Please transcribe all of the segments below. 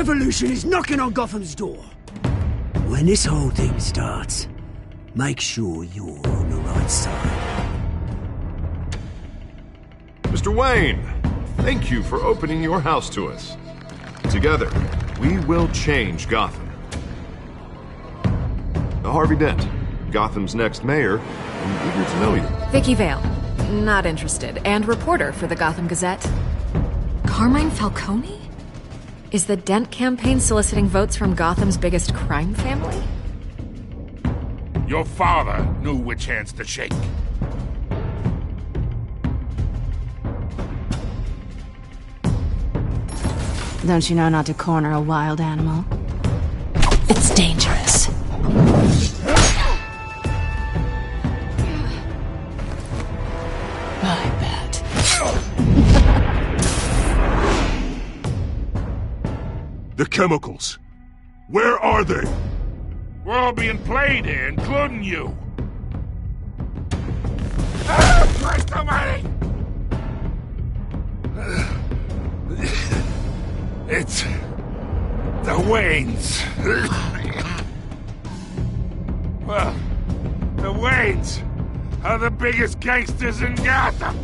revolution is knocking on Gotham's door. When this whole thing starts, make sure you're on the right side. Mr. Wayne, thank you for opening your house to us. Together, we will change Gotham. Harvey Dent, Gotham's next mayor, and eager to know you. Vicky Vale, not interested, and reporter for the Gotham Gazette. Carmine Falcone? Is the Dent campaign soliciting votes from Gotham's biggest crime family? Your father knew which hands to shake. Don't you know not to corner a wild animal? It's dangerous. I bet. The chemicals. Where are they? We're all being played here, including you. Ah, Christ almighty! It's the Waynes. Well, the Waynes are the biggest gangsters in Gotham.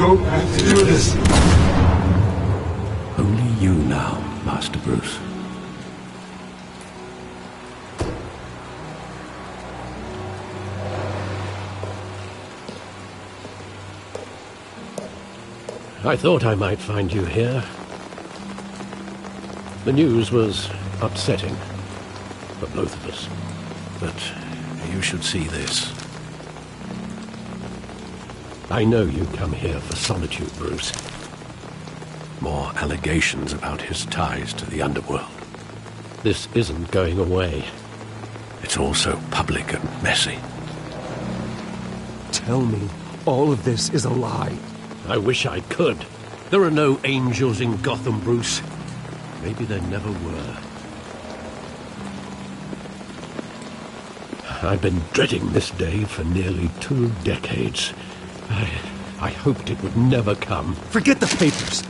To do this. Only you now, Master Bruce. I thought I might find you here. The news was upsetting for both of us. But you should see this. I know you come here for solitude, Bruce. More allegations about his ties to the underworld. This isn't going away. It's all so public and messy. Tell me, all of this is a lie. I wish I could. There are no angels in Gotham, Bruce. Maybe there never were. I've been dreading this day for nearly 2 decades. I hoped it would never come. Forget the papers.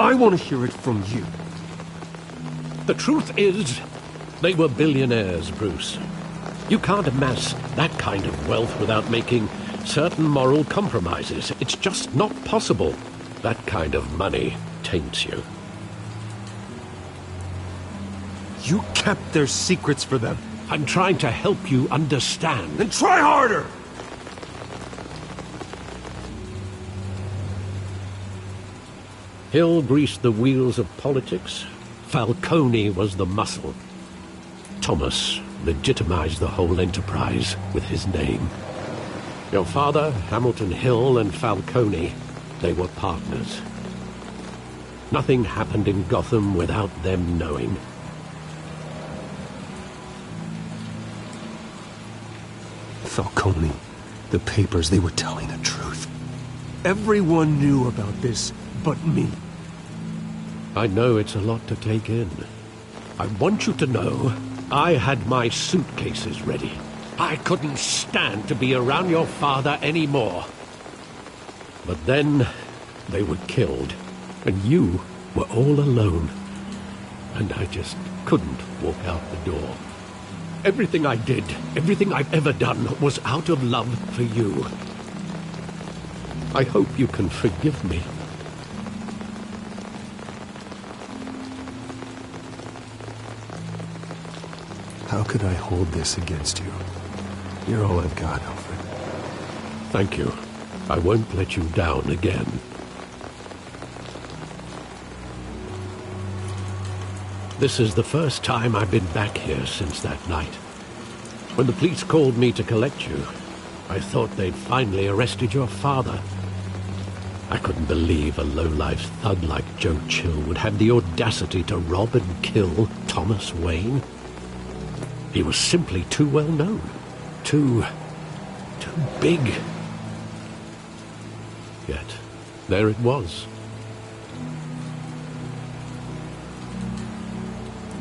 I want to hear it from you. The truth is, they were billionaires, Bruce. You can't amass that kind of wealth without making certain moral compromises. It's just not possible. That kind of money taints you. You kept their secrets for them. I'm trying to help you understand. Then try harder! Hill greased the wheels of politics. Falcone was the muscle. Thomas legitimized the whole enterprise with his name. Your father, Hamilton Hill, and Falcone, they were partners. Nothing happened in Gotham without them knowing. Falcone, the papers, they were telling the truth. Everyone knew about this but me. I know it's a lot to take in. I want you to know I had my suitcases ready. I couldn't stand to be around your father anymore. But then they were killed, and you were all alone. And I just couldn't walk out the door. Everything I did, everything I've ever done, was out of love for you. I hope you can forgive me. How could I hold this against you? You're all I've got, Alfred. Thank you. I won't let you down again. This is the first time I've been back here since that night. When the police called me to collect you, I thought they'd finally arrested your father. I couldn't believe a low-life thug like Joe Chill would have the audacity to rob and kill Thomas Wayne. He was simply too well known. Too big. Yet, there it was.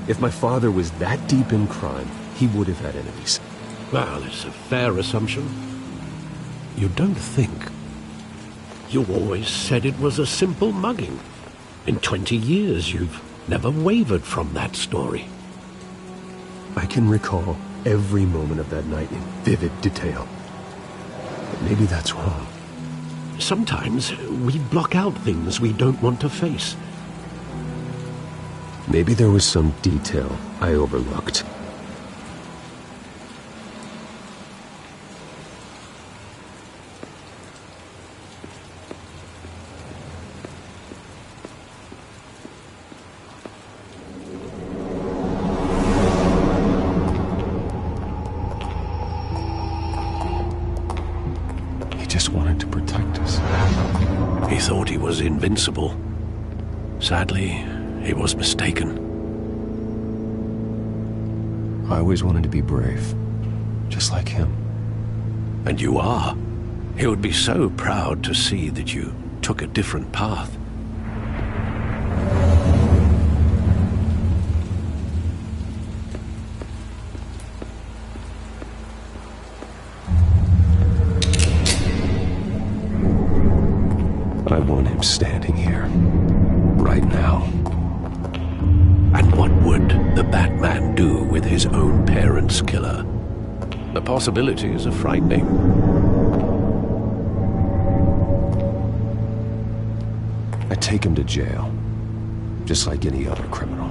If my father was that deep in crime, he would have had enemies. Well, it's a fair assumption. You don't think? You always said it was a simple mugging. In 20 years, you've never wavered from that story. I can recall every moment of that night in vivid detail. But maybe that's wrong. Sometimes we block out things we don't want to face. Maybe there was some detail I overlooked. He just wanted to protect us. He thought he was invincible. Sadly, he was mistaken. I always wanted to be brave, just like him. And you are. He would be so proud to see that you took a different path. I want him standing here, right now. And what would the Batman do with his own parents' killer? The possibilities are frightening. I take him to jail, just like any other criminal.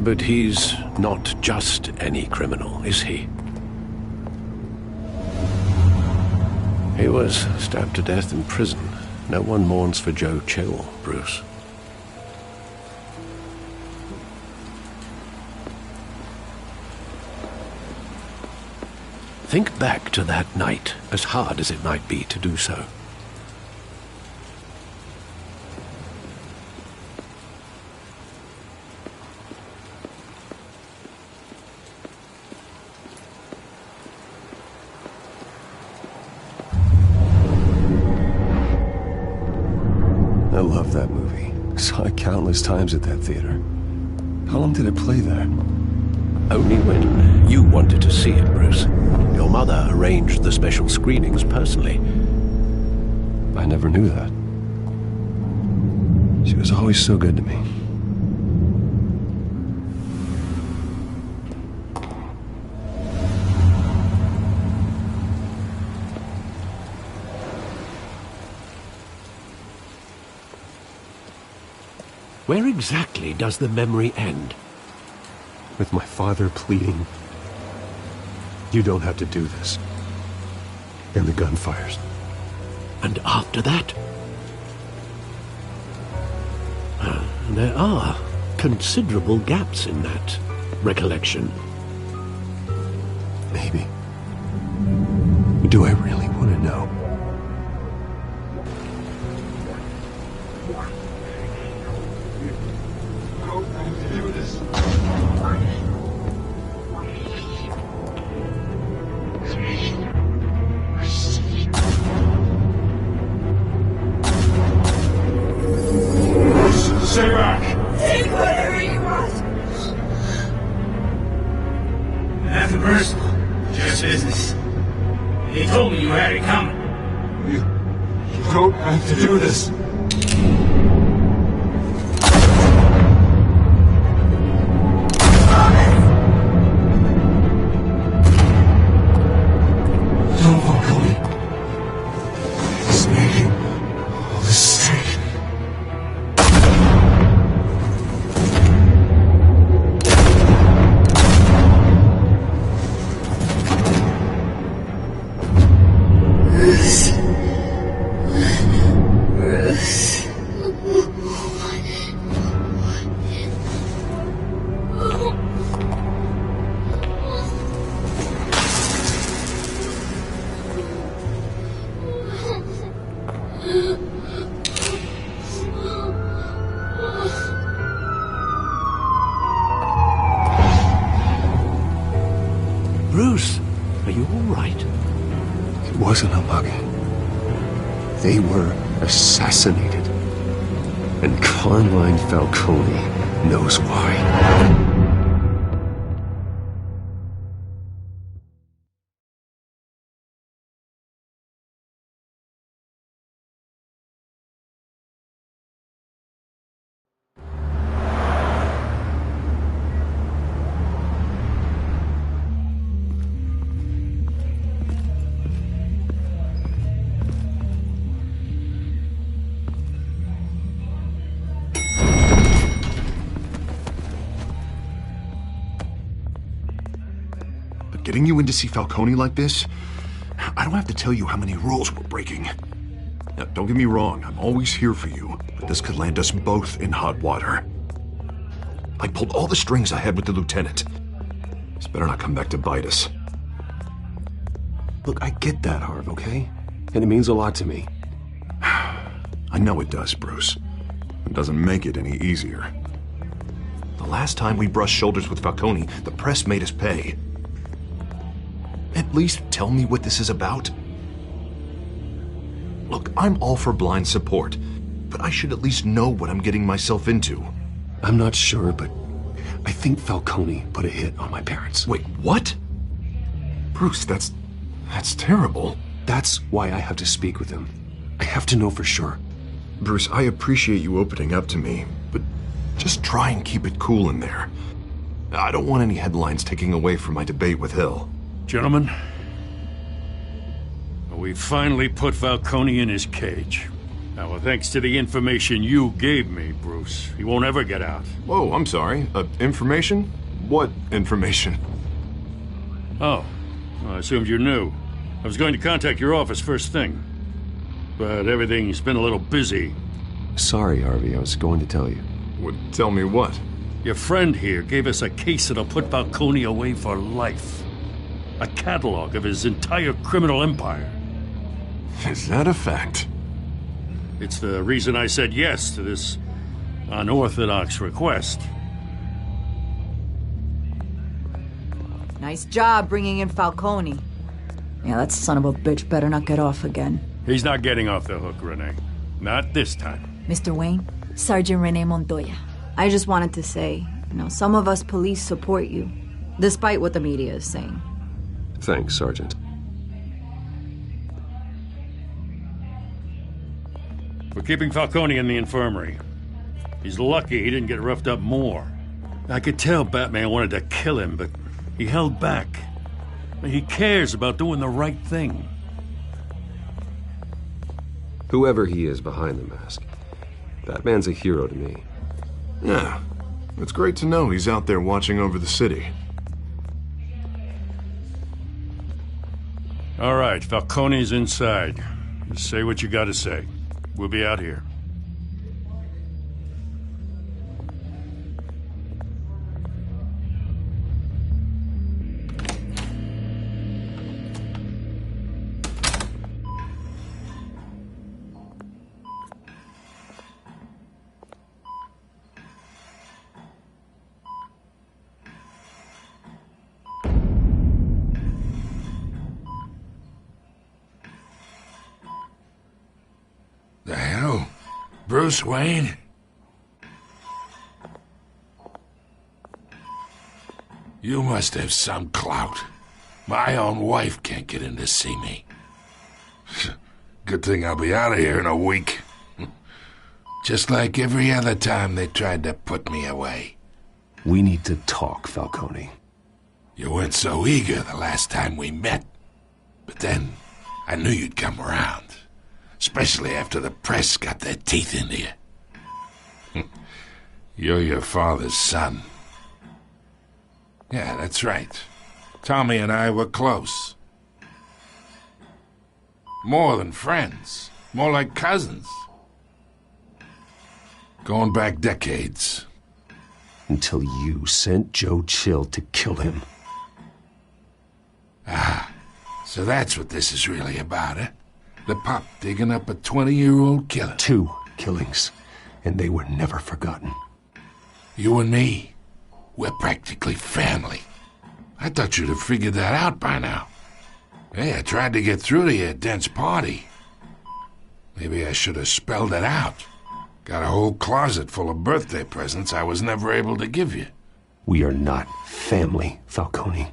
But he's not just any criminal, is he? He was stabbed to death in prison. No one mourns for Joe Chill, Bruce. Think back to that night, as hard as it might be to do so. I love that movie. Saw it countless times at that theater. How long did it play there? Only when you wanted to see it, Bruce. Your mother arranged the special screenings personally. I never knew that. She was always so good to me. Where exactly does the memory end? With my father pleading, "You don't have to do this." And the gun fires. And after that? There are considerable gaps in that recollection. Maybe. Do I really want to know? Stay back! Take whatever you want. Nothing personal, just business. He told me you had it coming. You don't have to do this. Don't walk away. He's making a mistake. Bruce, are you all right? It wasn't a mug. They were assassinated. And Carmine Falcone knows why. Getting you in to see Falcone like this? I don't have to tell you how many rules we're breaking. Now, don't get me wrong, I'm always here for you, but this could land us both in hot water. I pulled all the strings I had with the lieutenant. This better not come back to bite us. Look, I get that, Harv, okay? And it means a lot to me. I know it does, Bruce. It doesn't make it any easier. The last time we brushed shoulders with Falcone, the press made us pay. At least tell me what this is about. Look, I'm all for blind support, but I should at least know what I'm getting myself into. I'm not sure, but I think Falcone put a hit on my parents. Wait, what? Bruce, that's terrible. That's why I have to speak with him. I have to know for sure. Bruce, I appreciate you opening up to me, but just try and keep it cool in there. I don't want any headlines taking away from my debate with Hill. Gentlemen, we finally put Falcone in his cage. Now, well, thanks to the information you gave me, Bruce, he won't ever get out. Whoa, I'm sorry. Information? What information? Oh, well, I assumed you knew. I was going to contact your office first thing, but everything's been a little busy. Sorry, Harvey, I was going to tell you. Tell me what? Your friend here gave us a case that'll put Falcone away for life. A catalog of his entire criminal empire. Is that a fact? It's the reason I said yes to this unorthodox request. Nice job bringing in Falcone. Yeah, that son of a bitch better not get off again. He's not getting off the hook, Renee. Not this time. Mr. Wayne, Sergeant Renee Montoya. I just wanted to say, some of us police support you, despite what the media is saying. Thanks, Sergeant. We're keeping Falcone in the infirmary. He's lucky he didn't get roughed up more. I could tell Batman wanted to kill him, but he held back. He cares about doing the right thing. Whoever he is behind the mask, Batman's a hero to me. Yeah, it's great to know he's out there watching over the city. All right, Falcone's inside. Just say what you gotta say. We'll be out here. The hell? Bruce Wayne? You must have some clout. My own wife can't get in to see me. Good thing I'll be out of here in a week. Just like every other time they tried to put me away. We need to talk, Falcone. You weren't so eager the last time we met. But then, I knew you'd come around. Especially after the press got their teeth into you. You're your father's son. Yeah, that's right. Tommy and I were close. More than friends. More like cousins. Going back decades. Until you sent Joe Chill to kill him. Ah, so that's what this is really about, eh? The pop digging up a 20-year-old killer. 2 killings, and they were never forgotten. You and me, we're practically family. I thought you'd have figured that out by now. Hey, I tried to get through to your dense party. Maybe I should have spelled it out. Got a whole closet full of birthday presents I was never able to give you. We are not family, Falcone.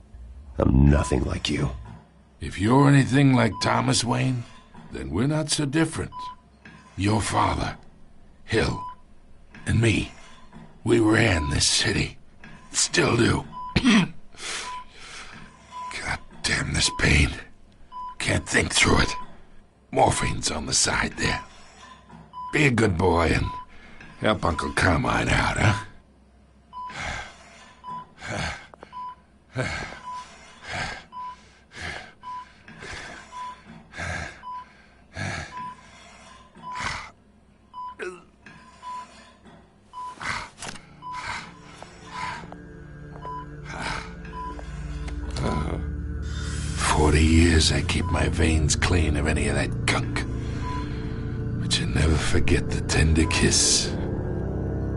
I'm nothing like you. If you're anything like Thomas Wayne, then we're not so different. Your father, Hill, and me, we ran this city. Still do. God damn this pain. Can't think through it. Morphine's on the side there. Be a good boy and help Uncle Carmine out, huh? 40 years I keep my veins clean of any of that gunk. But you never forget the tender kiss.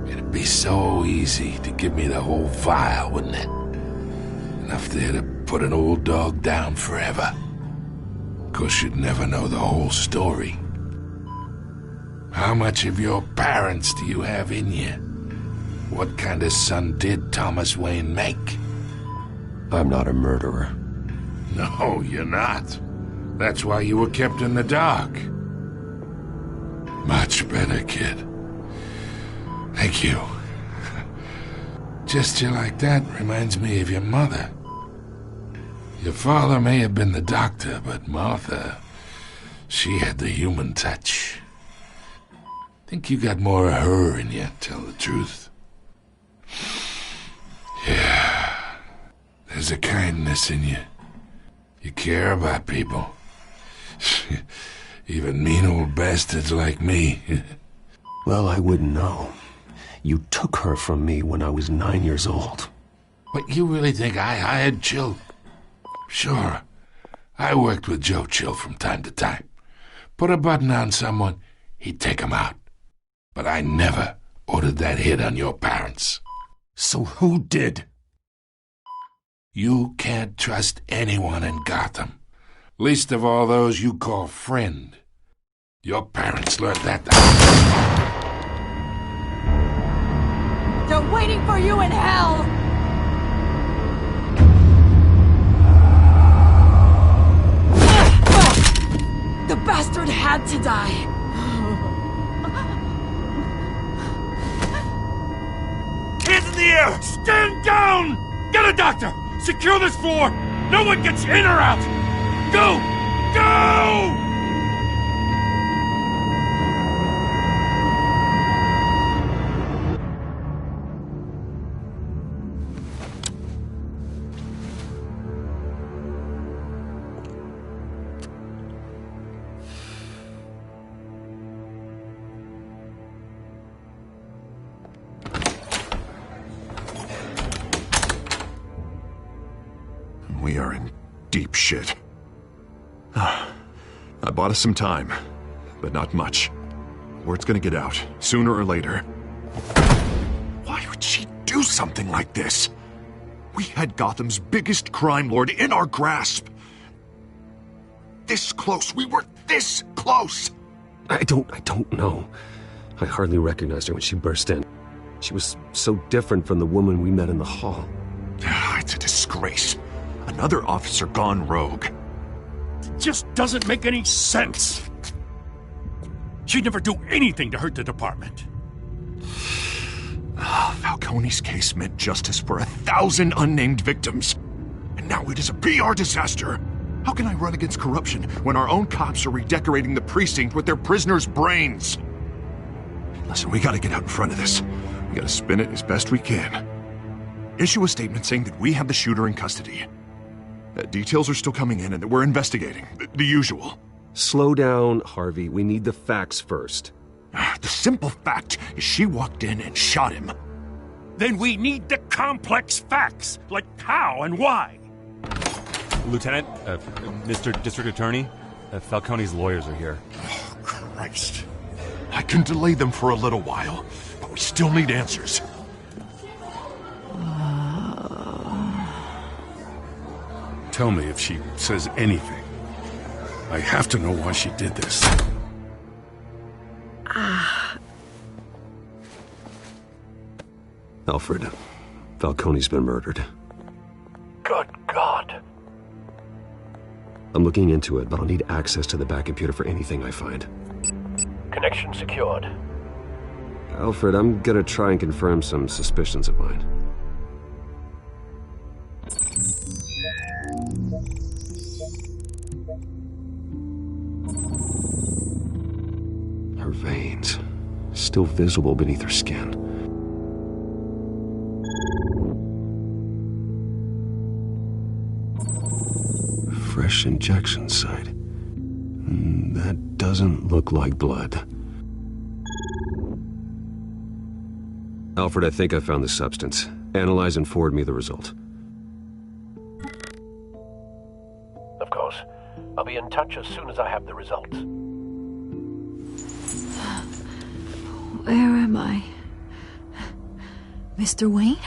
It'd be so easy to give me the whole vial, wouldn't it? Enough there to put an old dog down forever. Of course, you'd never know the whole story. How much of your parents do you have in you? What kind of son did Thomas Wayne make? I'm not a murderer. No, you're not. That's why you were kept in the dark. Much better, kid. Thank you. Gesture like that reminds me of your mother. Your father may have been the doctor, but Martha, she had the human touch. Think you got more of her in you, tell the truth. Yeah. There's a kindness in you. You care about people. Even mean old bastards like me. Well, I wouldn't know. You took her from me when I was 9 years old. But you really think I hired Chill? Sure. I worked with Joe Chill from time to time. Put a button on someone, he'd take him out. But I never ordered that hit on your parents. So who did? You can't trust anyone in Gotham. Least of all those you call friend. Your parents learned that. They're waiting for you in hell! The bastard had to die. Hands in the air! Stand down! Get a doctor! Secure this floor! No one gets in or out! Go! Go! We are in deep shit. I bought us some time, but not much. Word's gonna get out, sooner or later. Why would she do something like this? We had Gotham's biggest crime lord in our grasp. This close. We were this close. I don't know. I hardly recognized her when she burst in. She was so different from the woman we met in the hall. It's a disgrace. Another officer gone rogue. It just doesn't make any sense. She'd never do anything to hurt the department. Falcone's case meant justice for 1,000 unnamed victims. And now it is a PR disaster. How can I run against corruption when our own cops are redecorating the precinct with their prisoners' brains? Listen, we gotta get out in front of this. We gotta spin it as best we can. Issue a statement saying that we have the shooter in custody. Details are still coming in and that we're investigating. The usual. Slow down, Harvey. We need the facts first. The simple fact is she walked in and shot him. Then we need the complex facts, like how and why. Lieutenant, Mr. District Attorney, Falcone's lawyers are here. Oh, Christ. I can delay them for a little while, but we still need answers. Tell me if she says anything. I have to know why she did this. Alfred, Falcone's been murdered. Good God. I'm looking into it, but I'll need access to the back computer for anything I find. Connection secured. Alfred, I'm gonna try and confirm some suspicions of mine. Her veins, still visible beneath her skin. Fresh injection site. That doesn't look like blood. Alfred, I think I found the substance. Analyze and forward me the result. Of course. I'll be in touch as soon as I have the results. Where am I? Mr. Wayne?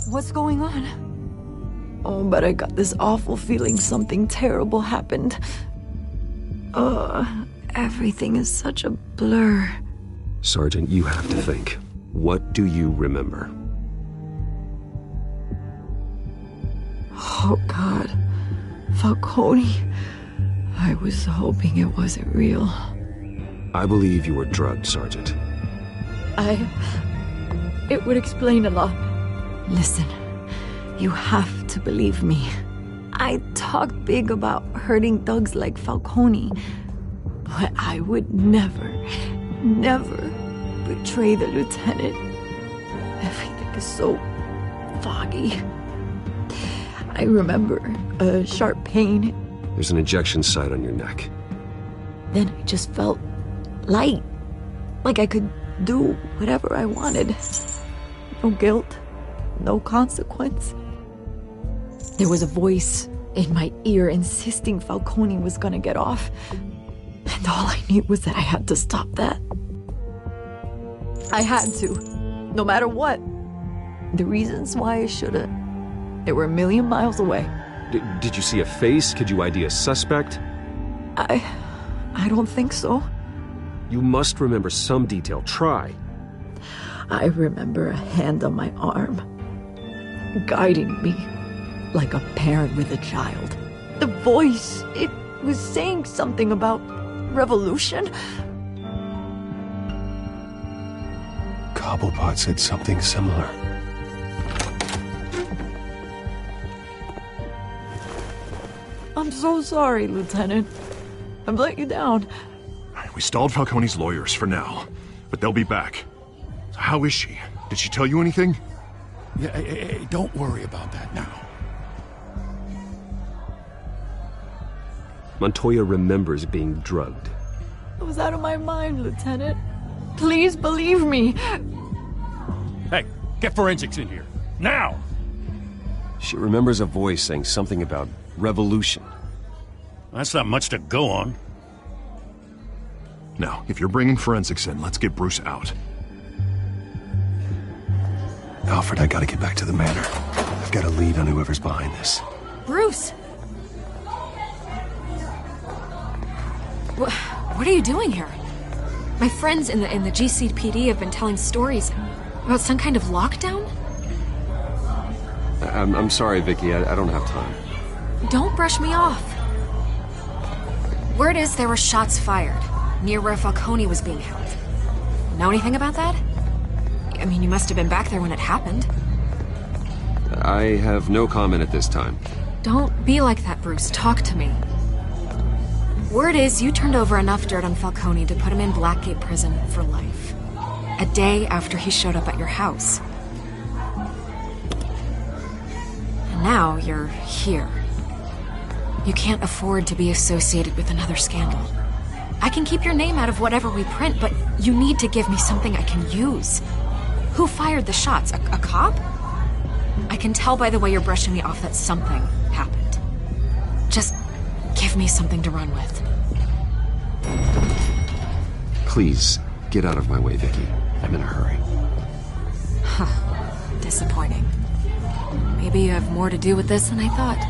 What's going on? Oh, but I got this awful feeling something terrible happened. Everything is such a blur. Sergeant, you have to think. What do you remember? Oh, God. Falcone. I was hoping it wasn't real. I believe you were drugged, Sergeant. It would explain a lot. Listen, you have to believe me. I talk big about hurting thugs like Falcone, but I would never betray the lieutenant. Everything is so foggy. I remember a sharp pain. There's an injection site on your neck. Then I just felt light, like I could do whatever I wanted. No guilt, no consequence. There was a voice in my ear insisting Falcone was gonna get off. And all I knew was that I had to stop that. I had to, no matter what. The reasons why I should've, they were a million miles away. Did you see a face? Could you ID a suspect? I don't think so. You must remember some detail. Try. I remember a hand on my arm, guiding me like a parent with a child. The voice, it was saying something about revolution. Cobblepot said something similar. I'm so sorry, Lieutenant. I've let you down. We stalled Falcone's lawyers for now, but they'll be back. So how is she? Did she tell you anything? Yeah, hey, don't worry about that now. Montoya remembers being drugged. I was out of my mind, Lieutenant. Please believe me. Hey, get forensics in here. Now! She remembers a voice saying something about revolution. That's not much to go on. Now, if you're bringing forensics in, let's get Bruce out. Alfred, I gotta get back to the manor. I've got a lead on whoever's behind this. Bruce! What are you doing here? My friends in the GCPD have been telling stories about some kind of lockdown? I'm sorry, Vicky. I don't have time. Don't brush me off. Word is there were shots fired near where Falcone was being held. Know anything about that? I mean, you must have been back there when it happened. I have no comment at this time. Don't be like that, Bruce. Talk to me. Word is you turned over enough dirt on Falcone to put him in Blackgate Prison for life. A day after he showed up at your house. And now you're here. You can't afford to be associated with another scandal. I can keep your name out of whatever we print, but you need to give me something I can use. Who fired the shots? A cop? I can tell by the way you're brushing me off that something happened. Just give me something to run with. Please, get out of my way, Vicky. I'm in a hurry. Huh. Disappointing. Maybe you have more to do with this than I thought.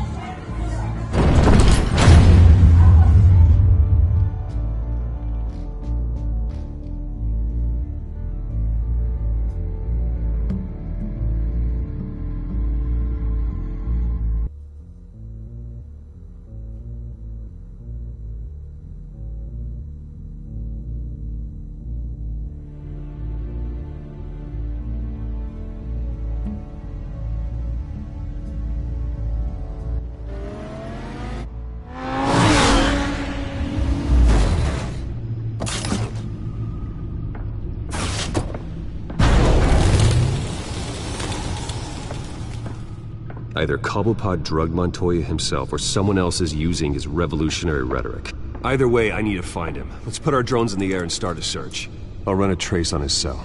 Either Cobblepot drugged Montoya himself, or someone else is using his revolutionary rhetoric. Either way, I need to find him. Let's put our drones in the air and start a search. I'll run a trace on his cell.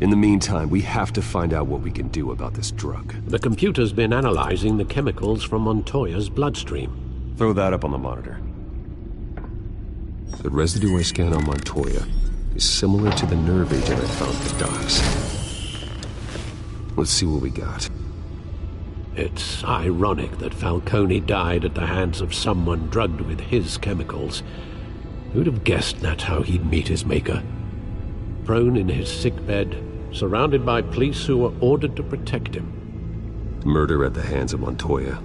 In the meantime, we have to find out what we can do about this drug. The computer's been analyzing the chemicals from Montoya's bloodstream. Throw that up on the monitor. The residue I scan on Montoya is similar to the nerve agent I found at the docks. Let's see what we got. It's ironic that Falcone died at the hands of someone drugged with his chemicals. Who'd have guessed that's how he'd meet his maker? Prone in his sickbed, surrounded by police who were ordered to protect him. Murder at the hands of Montoya.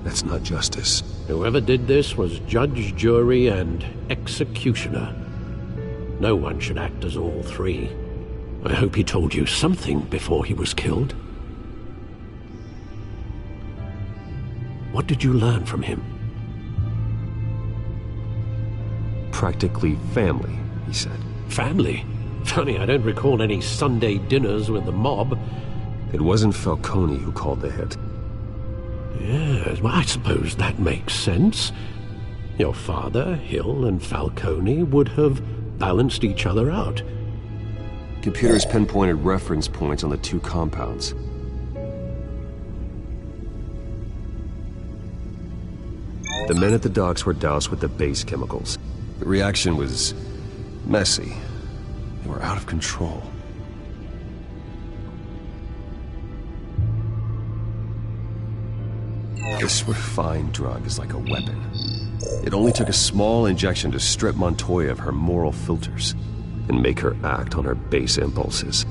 That's not justice. Whoever did this was judge, jury, and executioner. No one should act as all three. I hope he told you something before he was killed. What did you learn from him? Practically family, he said. Family? Funny, I don't recall any Sunday dinners with the mob. It wasn't Falcone who called the hit. Yes, well, I suppose that makes sense. Your father, Hill, and Falcone would have balanced each other out. Computers pinpointed reference points on the two compounds. The men at the docks were doused with the base chemicals. The reaction was messy. They were out of control. This refined drug is like a weapon. It only took a small injection to strip Montoya of her moral filters and make her act on her base impulses.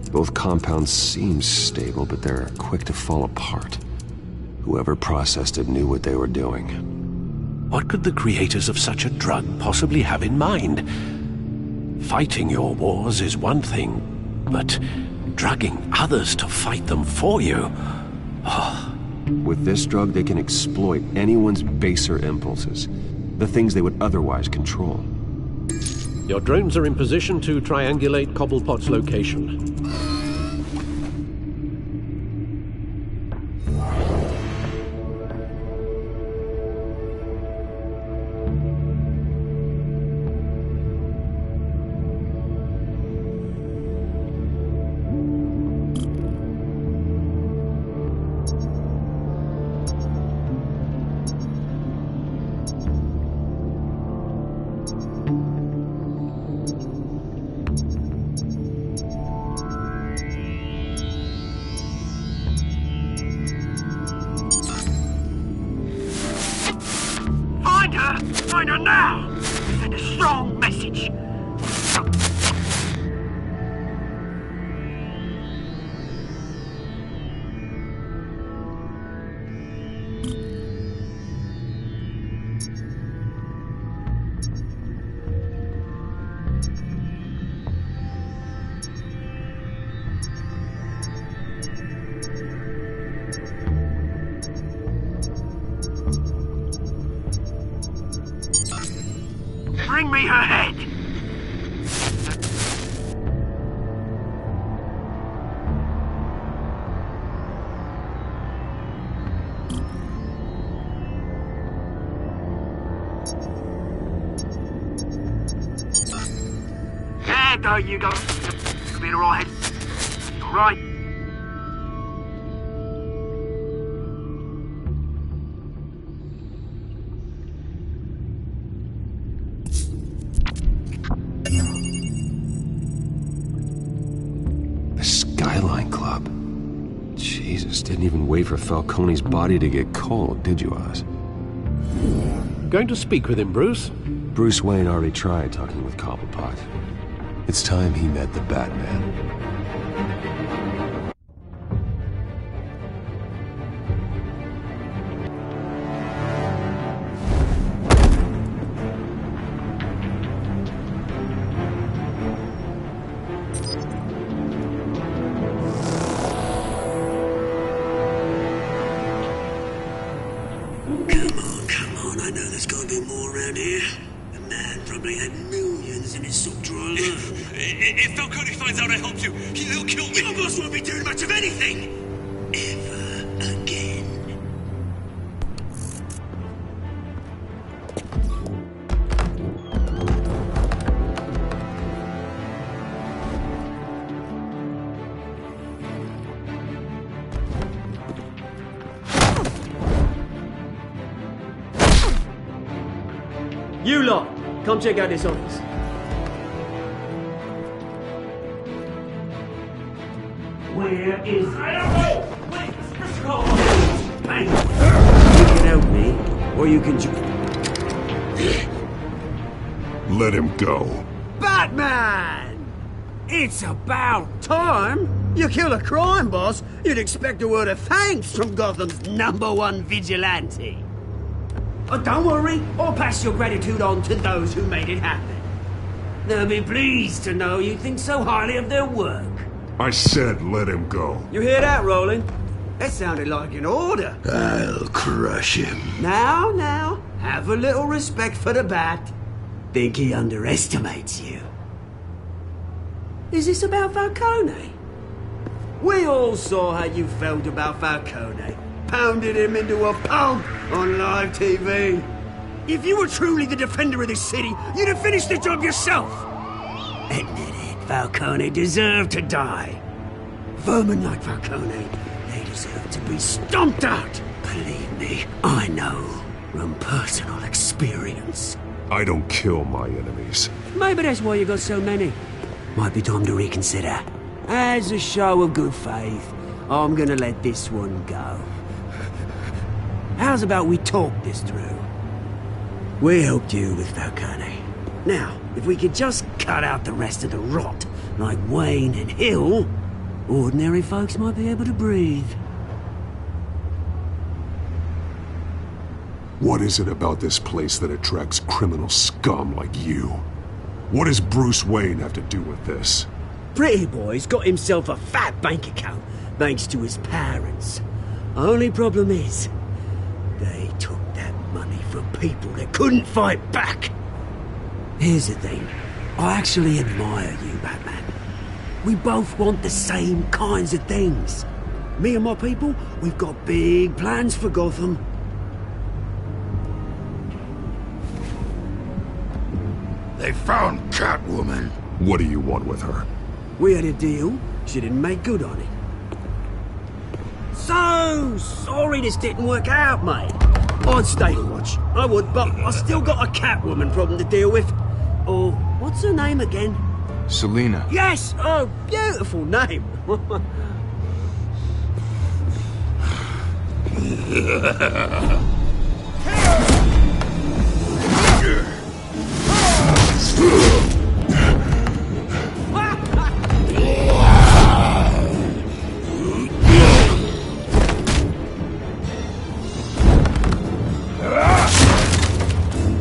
Both compounds seem stable, but they're quick to fall apart. Whoever processed it knew what they were doing. What could the creators of such a drug possibly have in mind? Fighting your wars is one thing, but drugging others to fight them for you? Oh. With this drug, they can exploit anyone's baser impulses, the things they would otherwise control. Your drones are in position to triangulate Cobblepot's location. Find her now! Send a strong message. Bring me her head! There you go. it, alright? Alright? The Skyline Club. Jesus, didn't even wait for Falcone's body to get cold, did you, Oz? Going to speak with him, Bruce? Bruce Wayne already tried talking with Cobblepot. It's time he met the Batman. I know there's gotta be more around here. The man probably had millions in his sock drawer. If Falcone finds out I helped you, he'll kill me. Your boss won't be doing much of anything. Ever again. You lot, come check out this office. Where is... I don't know! Wait, let's go! Hey, you can help me, or you can Let him go. Batman! It's about time! You kill a crime boss, you'd expect a word of thanks from Gotham's #1 vigilante. Oh, don't worry, I'll pass your gratitude on to those who made it happen. They'll be pleased to know you think so highly of their work. I said let him go. You hear that, Roland? That sounded like an order. I'll crush him. Now, have a little respect for the Bat. Think he underestimates you. Is this about Falcone? We all saw how you felt about Falcone. Pounded him into a pulp on live TV. If you were truly the defender of this city, you'd have finished the job yourself. Admit it, Falcone deserved to die. Vermin like Falcone, they deserve to be stomped out. Believe me, I know from personal experience. I don't kill my enemies. Maybe that's why you got so many. Might be time to reconsider. As a show of good faith, I'm gonna let this one go. How's about we talk this through? We helped you with Falcone. Now, if we could just cut out the rest of the rot, like Wayne and Hill, ordinary folks might be able to breathe. What is it about this place that attracts criminal scum like you? What does Bruce Wayne have to do with this? Pretty Boy's got himself a fat bank account, thanks to his parents. Only problem is, they took that money from people that couldn't fight back. Here's the thing. I actually admire you, Batman. We both want the same kinds of things. Me and my people, we've got big plans for Gotham. They found Catwoman. What do you want with her? We had a deal. She didn't make good on it. So sorry this didn't work out, mate. I'd stay to watch. I would, but I still got a Catwoman problem to deal with. Oh, what's her name again? Selina. Yes! Oh, beautiful name.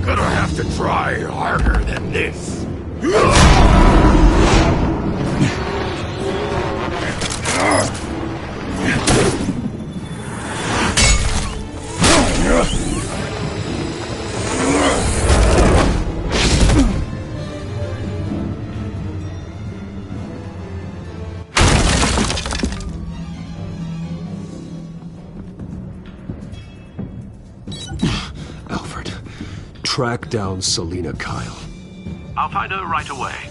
Gonna have to try harder than this. Alfred, track down Selina Kyle. I'll find her right away.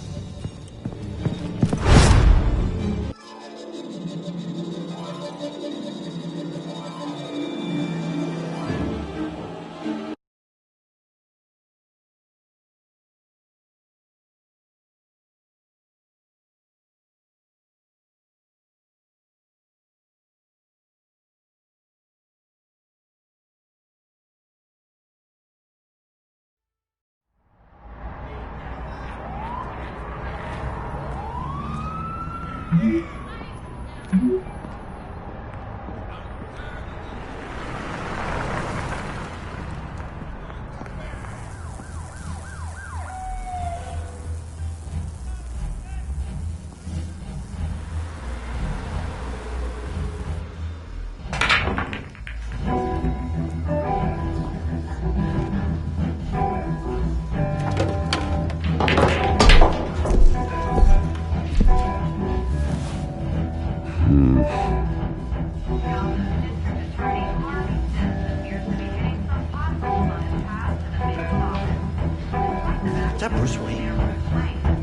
Is that Bruce Wayne?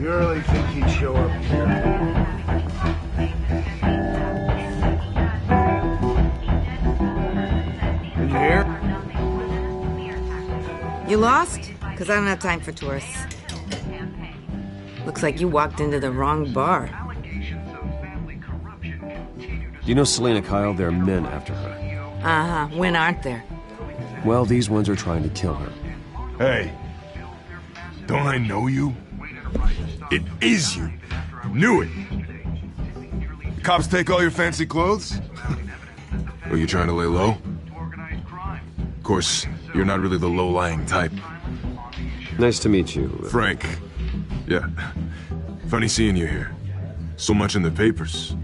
You really think he'd show up here? Did you hear? You lost? Because I don't have time for tourists. Looks like you walked into the wrong bar. Do you know Selena Kyle? There are men after her. Uh-huh. When aren't there? Well, these ones are trying to kill her. Hey, don't I know you? It is you. Knew it. The cops take all your fancy clothes? Are you trying to lay low? Of course, you're not really the low-lying type. Nice to meet you. Frank. Yeah. Funny seeing you here. So much in the papers.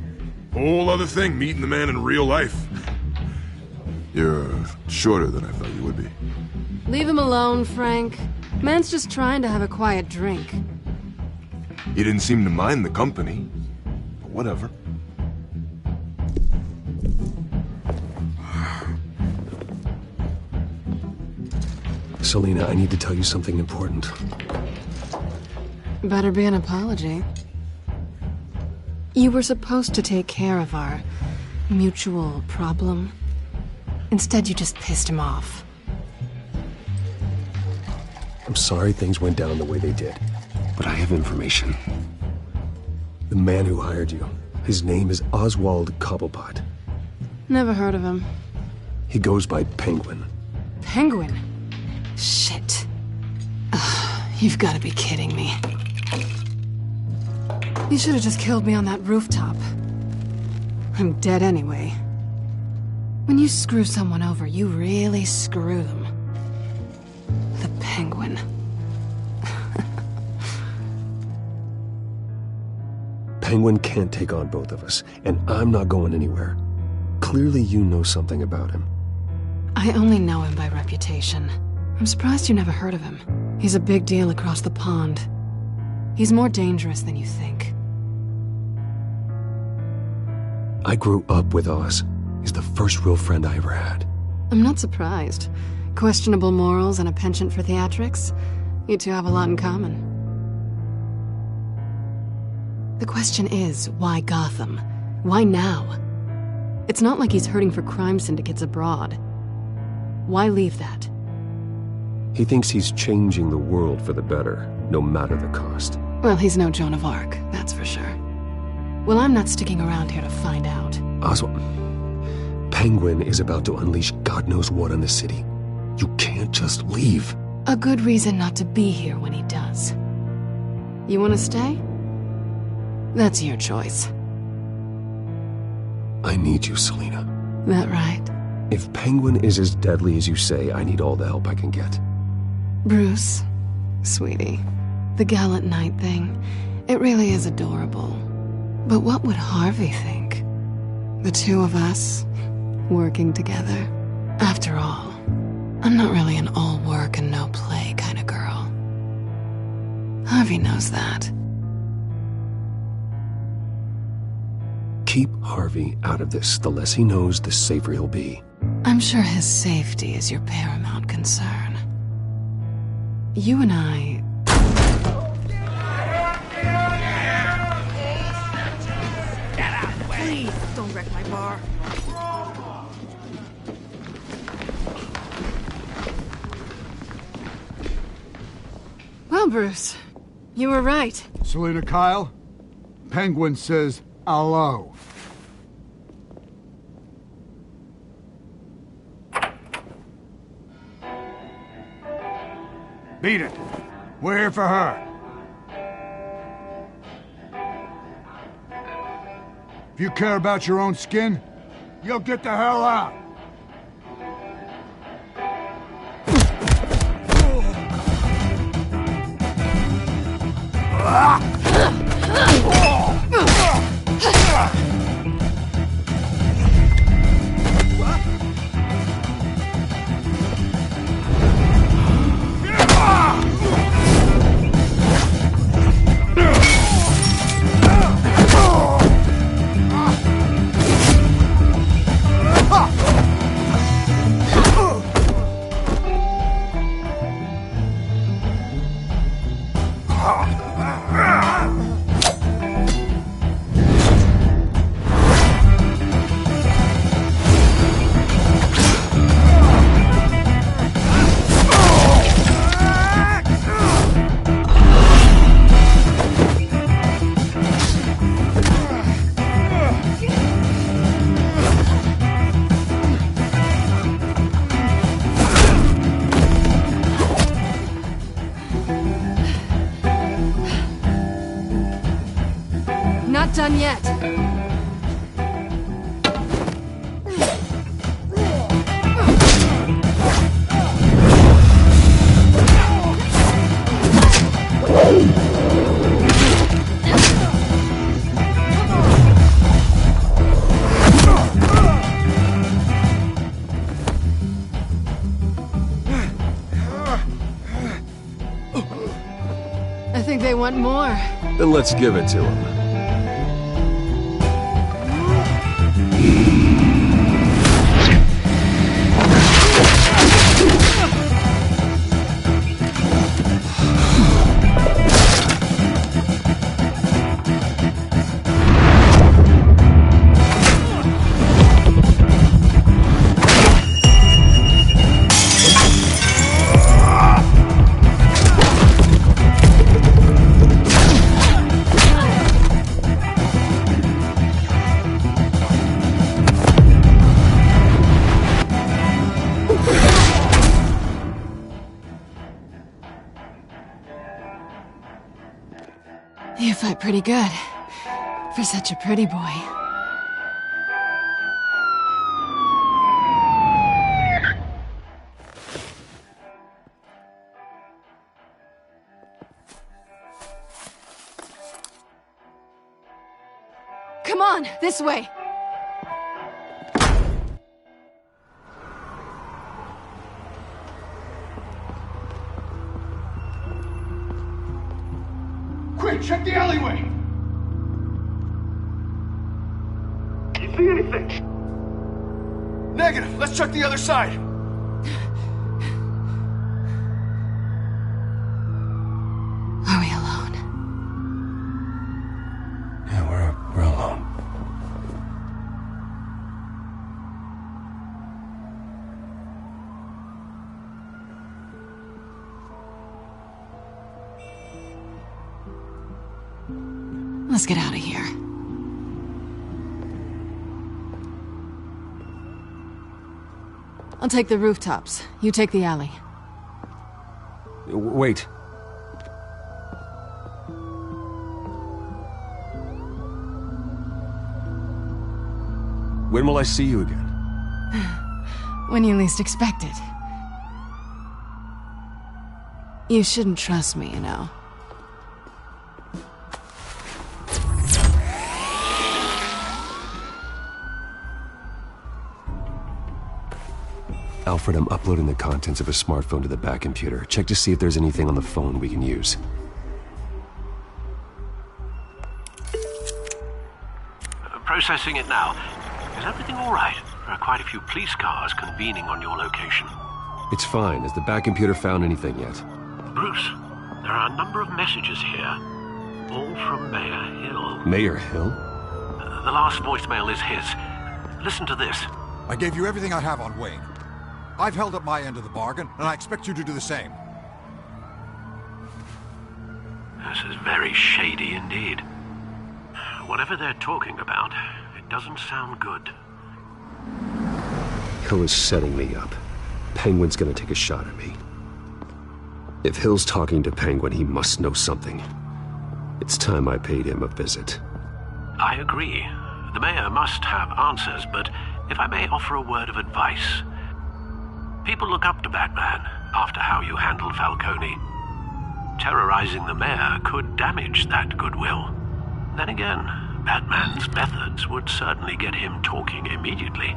Whole other thing, meeting the man in real life. You're shorter than I thought you would be. Leave him alone, Frank. Man's just trying to have a quiet drink. You didn't seem to mind the company. But whatever. Selena, I need to tell you something important. Better be an apology. You were supposed to take care of our mutual problem. Instead, you just pissed him off. I'm sorry things went down the way they did, but I have information. The man who hired you, his name is Oswald Cobblepot. Never heard of him. He goes by Penguin. Penguin? Shit. Ugh, you've got to be kidding me. You should have just killed me on that rooftop. I'm dead anyway. When you screw someone over, you really screw them. The Penguin. Penguin can't take on both of us, and I'm not going anywhere. Clearly you know something about him. I only know him by reputation. I'm surprised you never heard of him. He's a big deal across the pond. He's more dangerous than you think. I grew up with Oz. He's the first real friend I ever had. I'm not surprised. Questionable morals and a penchant for theatrics. You two have a lot in common. The question is, why Gotham? Why now? It's not like he's hurting for crime syndicates abroad. Why leave that? He thinks he's changing the world for the better, no matter the cost. Well, he's no Joan of Arc, that's for sure. Well, I'm not sticking around here to find out. Oswald, Penguin is about to unleash God knows what on the city. You can't just leave. A good reason not to be here when he does. You want to stay? That's your choice. I need you, Selena. That right? If Penguin is as deadly as you say, I need all the help I can get. Bruce, sweetie, the gallant knight thing, it really is adorable. But what would Harvey think? The two of us, working together. After all, I'm not really an all work and no play kind of girl. Harvey knows that. Keep Harvey out of this. The less he knows, the safer he'll be. I'm sure his safety is your paramount concern. You and I... Please, don't wreck my bar. Well, Bruce, you were right. Selena Kyle, Penguin says hello. Beat it. We're here for her. If you care about your own skin, you'll get the hell out. Not done yet. I think they want more. Then let's give it to them. You fight pretty good. For such a pretty boy. Come on, this way. Quick, check the alleyway! You see anything? Negative. Let's check the other side. Are we alone? Yeah, we're alone. Let's get out of here. I'll take the rooftops. You take the alley. Wait. When will I see you again? When you least expect it. You shouldn't trust me, you know. Alfred, I'm uploading the contents of a smartphone to the back computer. Check to see if there's anything on the phone we can use. Processing it now. Is everything all right? There are quite a few police cars convening on your location. It's fine. Has the back computer found anything yet? Bruce, there are a number of messages here. All from Mayor Hill. Mayor Hill? The last voicemail is his. Listen to this. I gave you everything I have on Wayne. I've held up my end of the bargain, and I expect you to do the same. This is very shady indeed. Whatever they're talking about, it doesn't sound good. Hill is setting me up. Penguin's gonna take a shot at me. If Hill's talking to Penguin, he must know something. It's time I paid him a visit. I agree. The mayor must have answers, but if I may offer a word of advice. People look up to Batman after how you handled Falcone. Terrorizing the mayor could damage that goodwill. Then again, Batman's methods would certainly get him talking immediately.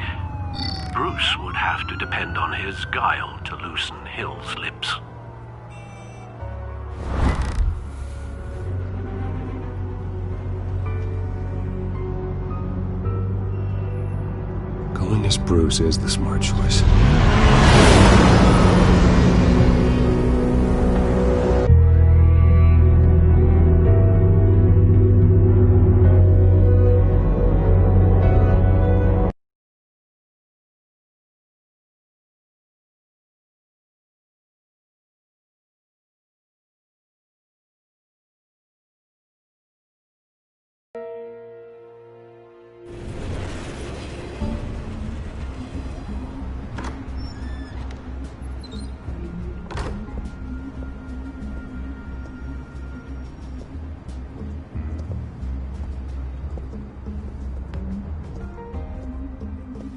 Bruce would have to depend on his guile to loosen Hill's lips. Going as Bruce is the smart choice.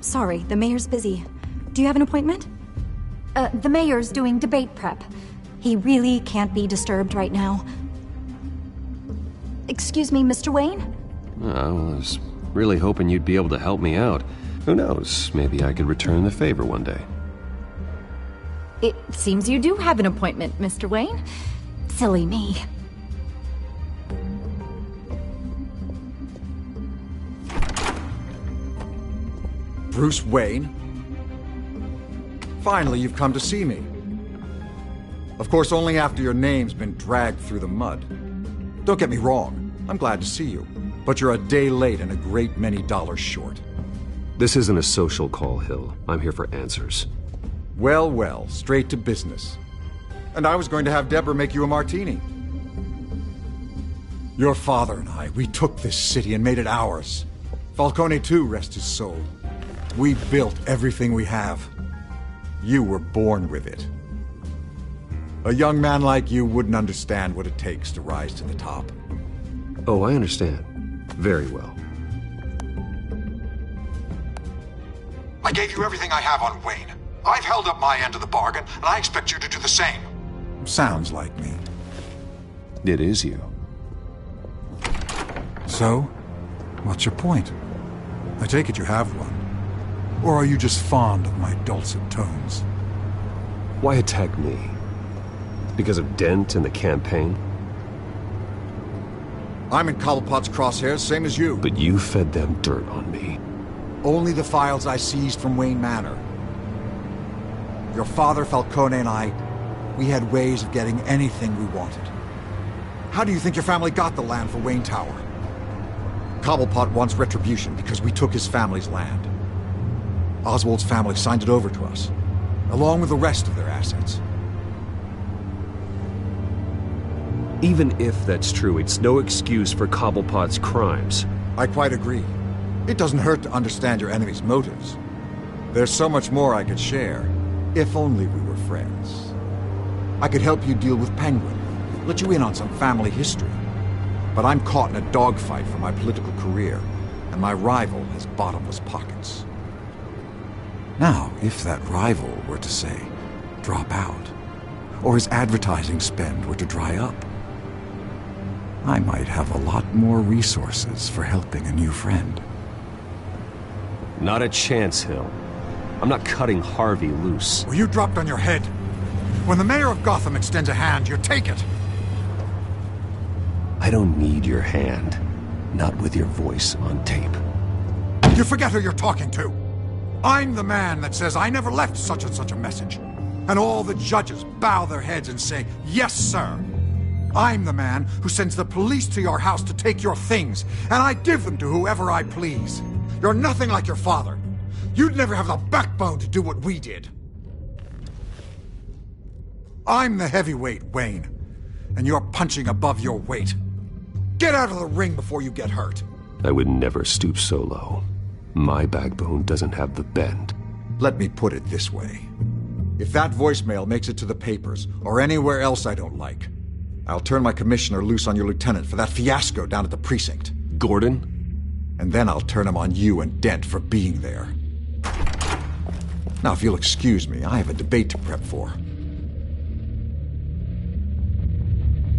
Sorry, the mayor's busy. Do you have an appointment? The mayor's doing debate prep. He really can't be disturbed right now. Excuse me, Mr. Wayne? I was really hoping you'd be able to help me out. Who knows, maybe I could return the favor one day. It seems you do have an appointment, Mr. Wayne. Silly me. Bruce Wayne? Finally, you've come to see me. Of course, only after your name's been dragged through the mud. Don't get me wrong, I'm glad to see you. But you're a day late and a great many dollars short. This isn't a social call, Hill. I'm here for answers. Well, well, straight to business. And I was going to have Deborah make you a martini. Your father and I, we took this city and made it ours. Falcone too, rest his soul. We built everything we have. You were born with it. A young man like you wouldn't understand what it takes to rise to the top. Oh, I understand. Very well. I gave you everything I have on Wayne. I've held up my end of the bargain, and I expect you to do the same. Sounds like me. It is you. So, what's your point? I take it you have one. Or are you just fond of my dulcet tones? Why attack me? Because of Dent and the campaign? I'm in Cobblepot's crosshairs, same as you. But you fed them dirt on me. Only the files I seized from Wayne Manor. Your father, Falcone, and I, we had ways of getting anything we wanted. How do you think your family got the land for Wayne Tower? Cobblepot wants retribution because we took his family's land. Oswald's family signed it over to us, along with the rest of their assets. Even if that's true, it's no excuse for Cobblepot's crimes. I quite agree. It doesn't hurt to understand your enemy's motives. There's so much more I could share, if only we were friends. I could help you deal with Penguin, let you in on some family history. But I'm caught in a dogfight for my political career, and my rival has bottomless pockets. Now, if that rival were to say, drop out, or his advertising spend were to dry up, I might have a lot more resources for helping a new friend. Not a chance, Hill. I'm not cutting Harvey loose. Well, you dropped on your head. When the mayor of Gotham extends a hand, you take it. I don't need your hand. Not with your voice on tape. You forget who you're talking to. I'm the man that says I never left such and such a message. And all the judges bow their heads and say, yes, sir. I'm the man who sends the police to your house to take your things, and I give them to whoever I please. You're nothing like your father. You'd never have the backbone to do what we did. I'm the heavyweight, Wayne, and you're punching above your weight. Get out of the ring before you get hurt. I would never stoop so low. My backbone doesn't have the bend. Let me put it this way. If that voicemail makes it to the papers, or anywhere else I don't like, I'll turn my commissioner loose on your lieutenant for that fiasco down at the precinct. Gordon? And then I'll turn him on you and Dent for being there. Now, if you'll excuse me, I have a debate to prep for.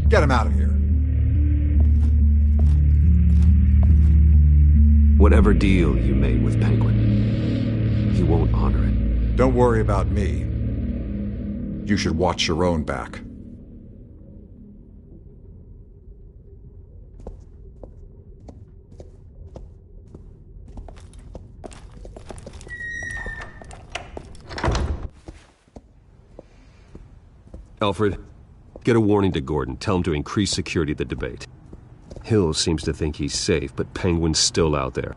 Get him out of here. Whatever deal you made with Penguin, he won't honor it. Don't worry about me. You should watch your own back. Alfred, get a warning to Gordon. Tell him to increase security at the debate. Hill seems to think he's safe, but Penguin's still out there.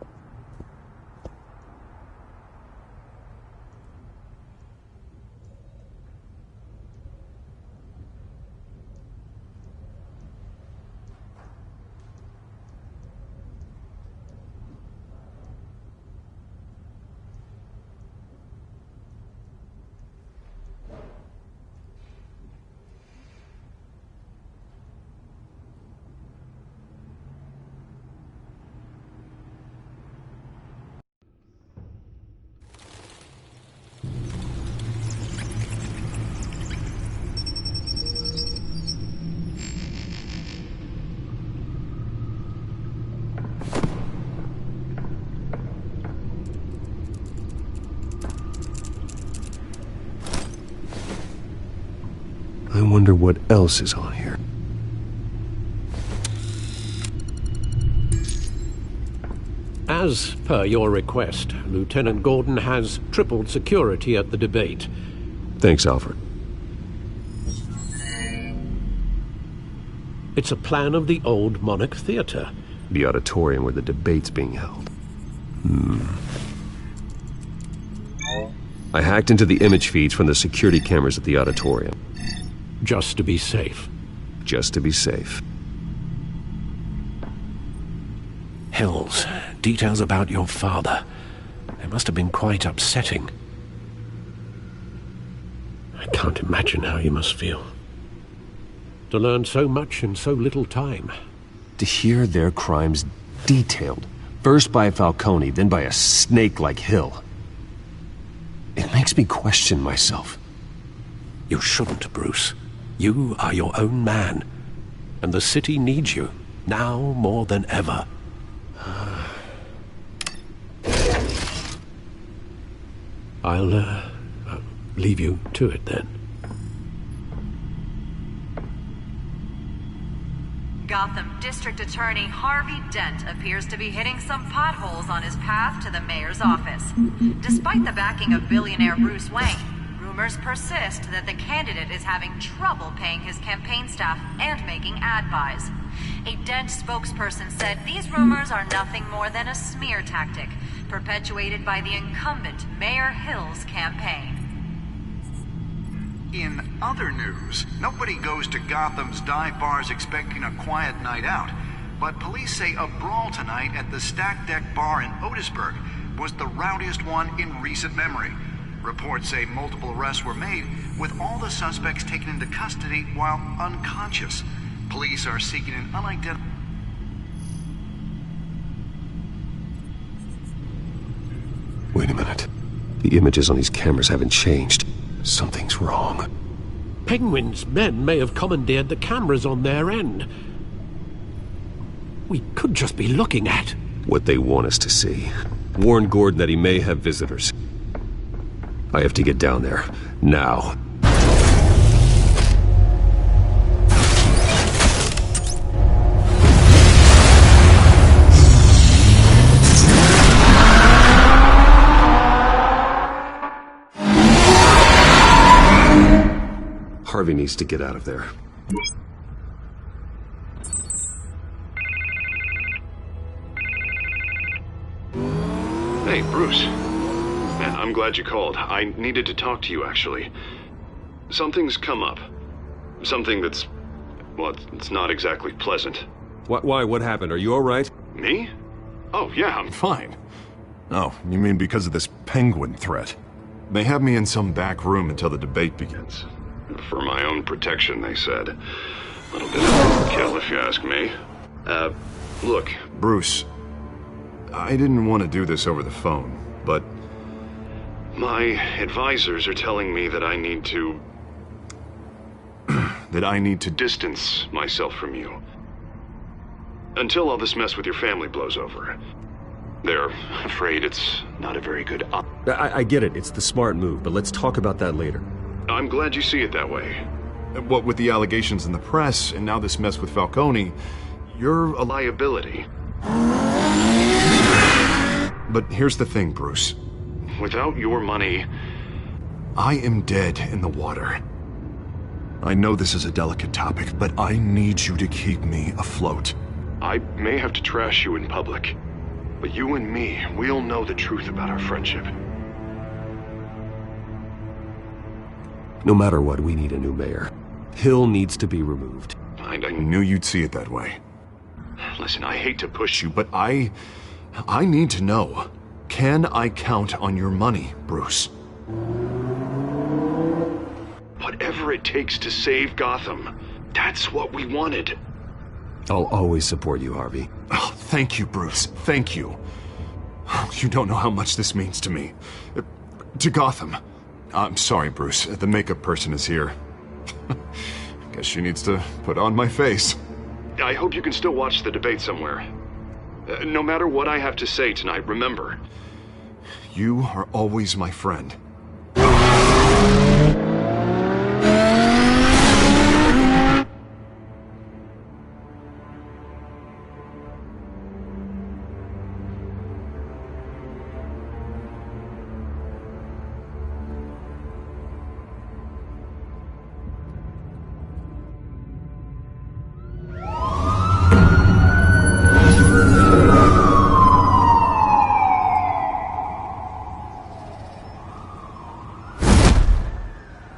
I wonder what else is on here. As per your request, Lieutenant Gordon has tripled security at the debate. Thanks, Alfred. It's a plan of the old Monarch Theater. The auditorium where the debate's being held. I hacked into the image feeds from the security cameras at the auditorium. Just to be safe. Just to be safe. Hills, details about your father. They must have been quite upsetting. I can't imagine how you must feel. To learn so much in so little time. To hear their crimes detailed, first by Falcone, then by a snake like Hill. It makes me question myself. You shouldn't, Bruce. You are your own man, and the city needs you, now more than ever. I'll leave you to it then. Gotham District Attorney Harvey Dent appears to be hitting some potholes on his path to the mayor's office. Despite the backing of billionaire Bruce Wayne, rumors persist that the candidate is having trouble paying his campaign staff and making ad buys. A Dent spokesperson said these rumors are nothing more than a smear tactic, perpetuated by the incumbent Mayor Hill's campaign. In other news, nobody goes to Gotham's dive bars expecting a quiet night out, but police say a brawl tonight at the Stack Deck Bar in Otisburg was the rowdiest one in recent memory. Reports say multiple arrests were made, with all the suspects taken into custody while unconscious. Police are seeking an unidentified... Wait a minute. The images on these cameras haven't changed. Something's wrong. Penguin's men may have commandeered the cameras on their end. We could just be looking at what they want us to see. Warn Gordon that he may have visitors. I have to get down there, now. Harvey needs to get out of there. Hey, Bruce. Man, I'm glad you called. I needed to talk to you, actually. Something's come up. Something that's... well, it's not exactly pleasant. Why? What happened? Are you all right? Me? Oh, yeah, I'm fine. Oh, you mean because of this Penguin threat? They have me in some back room until the debate begins. For my own protection, they said. A little bit of overkill, if you ask me. Look. Bruce, I didn't want to do this over the phone, but my advisors are telling me that I need to... that I need to distance myself from you. Until all this mess with your family blows over. They're afraid it's not a very good I get it. It's the smart move, but let's talk about that later. I'm glad you see it that way. What with the allegations in the press, and now this mess with Falcone, you're a liability. But here's the thing, Bruce. Without your money, I am dead in the water. I know this is a delicate topic, but I need you to keep me afloat. I may have to trash you in public, but you and me, we'll know the truth about our friendship. No matter what, we need a new mayor. Hill needs to be removed. I knew you'd see it that way. Listen, I hate to push you, but I need to know. Can I count on your money, Bruce? Whatever it takes to save Gotham, that's what we wanted. I'll always support you, Harvey. Oh, thank you, Bruce. Thank you. You don't know how much this means to me. To Gotham. I'm sorry, Bruce. The makeup person is here. Guess she needs to put on my face. I hope you can still watch the debate somewhere. No matter what I have to say tonight, remember, you are always my friend.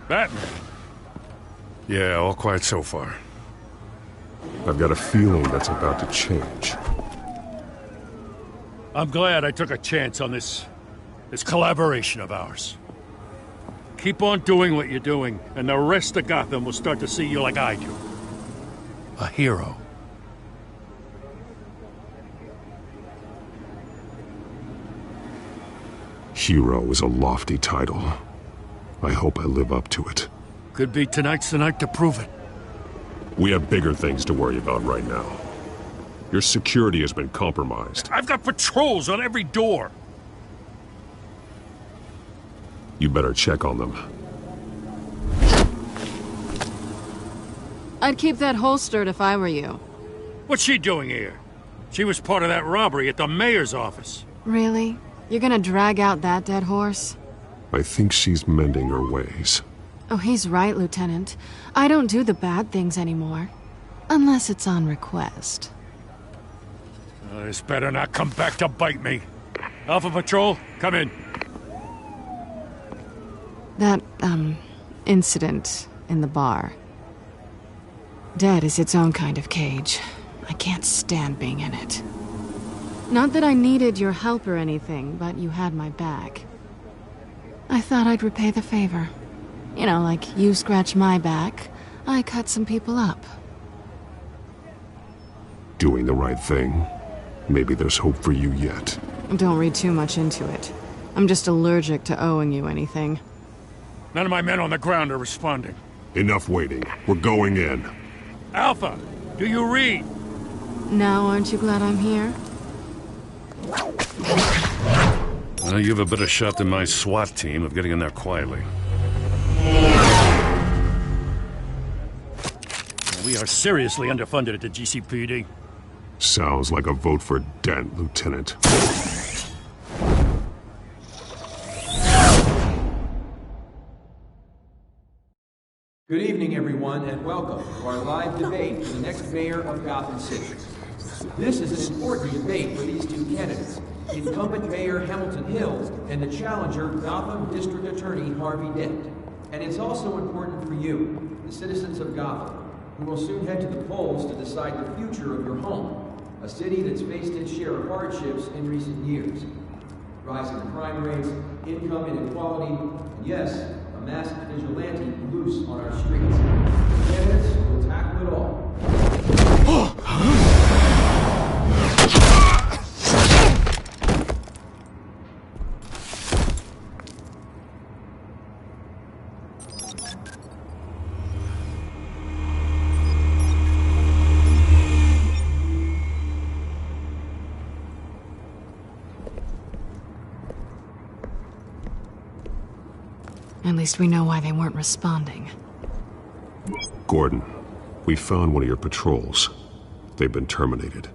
Batman. Yeah, all quiet so far. I've got a feeling that's about to change. I'm glad I took a chance on this collaboration of ours. Keep on doing what you're doing, and the rest of Gotham will start to see you like I do. A hero. Hero is a lofty title. I hope I live up to it. Could be tonight's the night to prove it. We have bigger things to worry about right now. Your security has been compromised. I've got patrols on every door. You better check on them. I'd keep that holstered if I were you. What's she doing here? She was part of that robbery at the mayor's office. Really? You're gonna drag out that dead horse? I think she's mending her ways. Oh, he's right, Lieutenant. I don't do the bad things anymore. Unless it's on request. This better not come back to bite me. Alpha Patrol, come in. That, incident in the bar. Dead is its own kind of cage. I can't stand being in it. Not that I needed your help or anything, but you had my back. I thought I'd repay the favor. You know, like you scratch my back, I cut some people up. Doing the right thing. Maybe there's hope for you yet. Don't read too much into it. I'm just allergic to owing you anything. None of my men on the ground are responding. Enough waiting. We're going in. Alpha, do you read? Now aren't you glad I'm here? Well, you have a better shot than my SWAT team of getting in there quietly. We are seriously underfunded at the GCPD. Sounds like a vote for Dent, Lieutenant. Good evening, everyone, and welcome to our live debate for the next mayor of Gotham City. This is an important debate for these two candidates, incumbent Mayor Hamilton Hill and the challenger Gotham District Attorney Harvey Dent. And it's also important for you, the citizens of Gotham, who will soon head to the polls to decide the future of your home, a city that's faced its share of hardships in recent years. Rising crime rates, income inequality, and yes, a masked vigilante loose on our streets. The candidates will tackle it all. At least we know why they weren't responding. Gordon, we found one of your patrols. They've been terminated.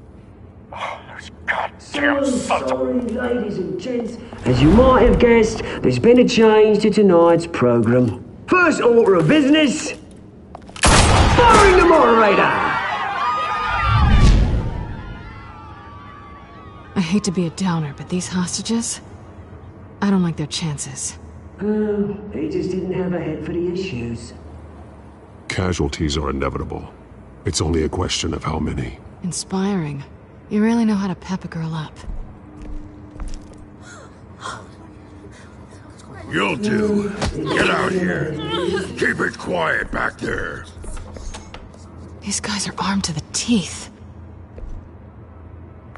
Sorry, ladies and gents. As you might have guessed, there's been a change to tonight's program. First order of business, firing the moderator! I hate to be a downer, but these hostages, I don't like their chances. He just didn't have a head for the issues. Casualties are inevitable. It's only a question of how many. Inspiring. You really know how to pep a girl up. You'll do. Get out here. Keep it quiet back there. These guys are armed to the teeth.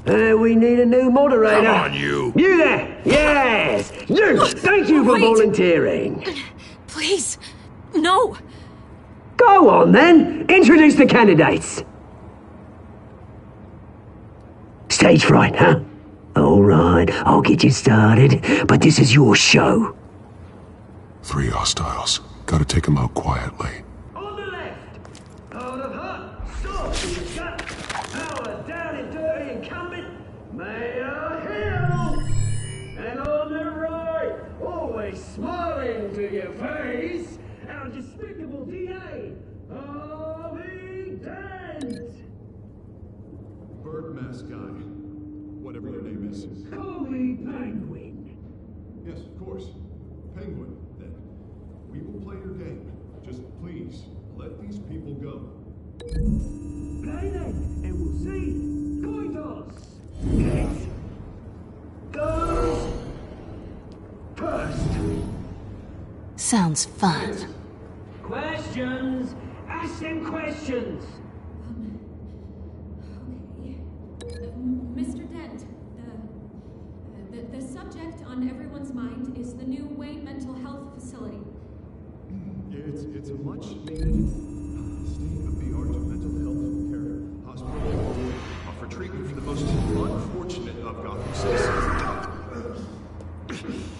We need a new moderator. Come on, you. You there! Yes! You! Thank you for volunteering. Please, no. Go on, then. Introduce the candidates. Stage fright, huh? All right, I'll get you started, but this is your show. 3 hostiles. Gotta take them out quietly. On the left, out of hut, sword in the gut, power down and dirty incumbent, Mayor Hill. And on the right, always smiling to your face, our despicable DA, Harvey Dent. Bird mask guy. Whatever your name is. Call me Penguin. Yes, of course. Penguin, then. We will play your game. Just please, let these people go. Play then, and we'll see. Coin toss. It goes first. Sounds fun. Questions. Ask them questions. Mr. Dent, the subject on everyone's mind is the new Wayne Mental Health Facility. It's a much needed state-of-the-art mental health care hospital for treatment for the most unfortunate of Gotham citizens.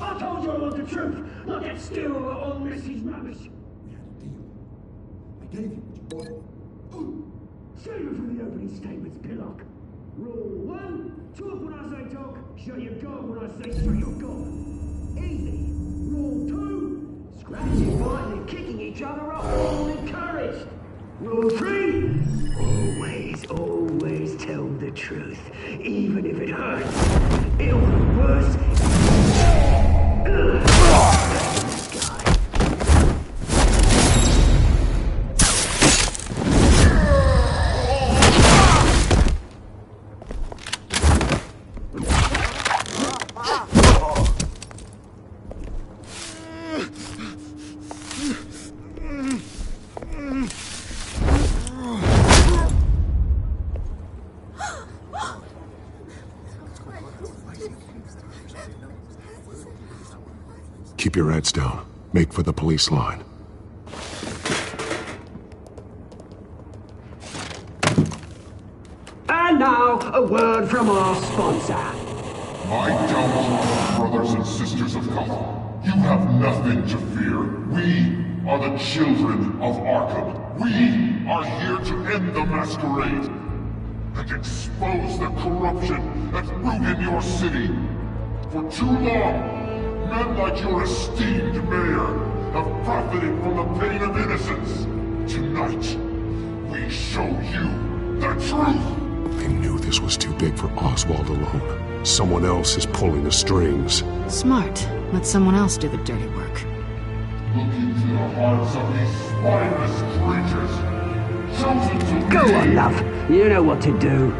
I told you I want the truth. Look at still all Mrs. Rubbish. We had a deal. I gave you what you wanted. Save it for the opening statements, Pillock. Rule 1, talk when I say talk, shut your gob when I say shut your gob. Easy. Rule 2, scratching, biting and kicking each other up, all encouraged. Rule 3, always tell the truth, even if it hurts. It'll be worse. Keep your heads down. Make for the police line. And now, a word from our sponsor. My gallant brothers and sisters of Gotham, you have nothing to fear. We are the children of Arkham. We are here to end the masquerade and expose the corruption that's rooted your city. For too long, men like your esteemed mayor have profited from the pain of innocence. Tonight, we show you the truth. I knew this was too big for Oswald alone. Someone else is pulling the strings. Smart. Let someone else do the dirty work. Look into the hearts of these spineless creatures, chosen to Go on, love. You know what to do.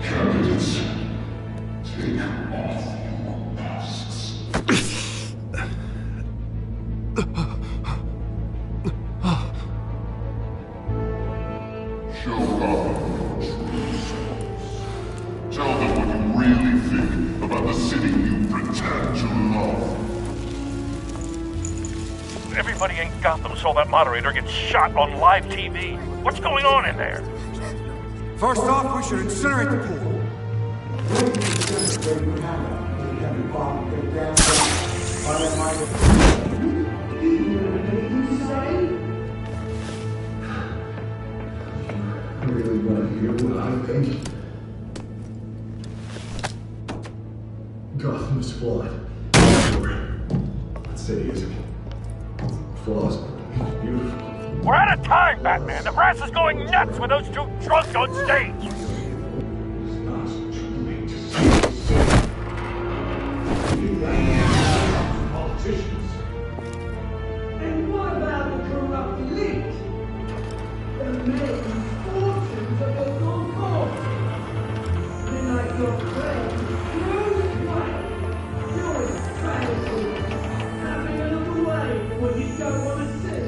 Candidates, take off your masks. Show Gotham your true selves. Tell them what you really think about the city you pretend to love. Everybody in Gotham saw that moderator get shot on live TV. What's going on in there? First off, we should incinerate the pool. Really want to hear what I think? Gotham is flawed. That city is flaws, but it's beautiful. We're out of time, Batman. The press is going nuts with those two drunks on stage. Politicians. And what about the corrupt elite? The making fortunes of the non-court. They're like your friend, Rose White. You're a strategy. Having another way when you don't want to sit.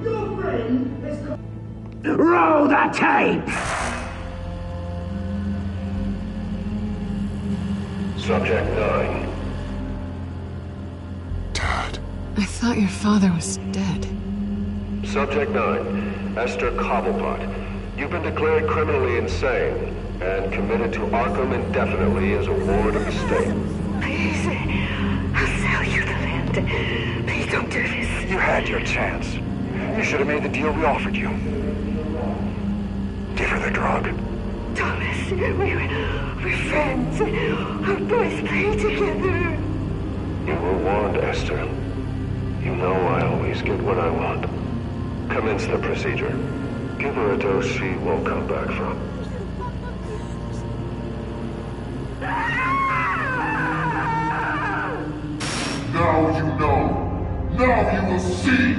Your friend has got... Roll the tape! Subject 9. I thought your father was dead. Subject 9, Esther Cobblepot. You've been declared criminally insane and committed to Arkham indefinitely as a ward of the state. Please, I'll sell you the land. Please don't do this. You had your chance. You should have made the deal we offered you. Give her the drug. Thomas, we're friends. Our boys play together. You were warned, Esther. You know I always get what I want. Commence the procedure. Give her a dose she won't come back from. Now you know. Now you will see.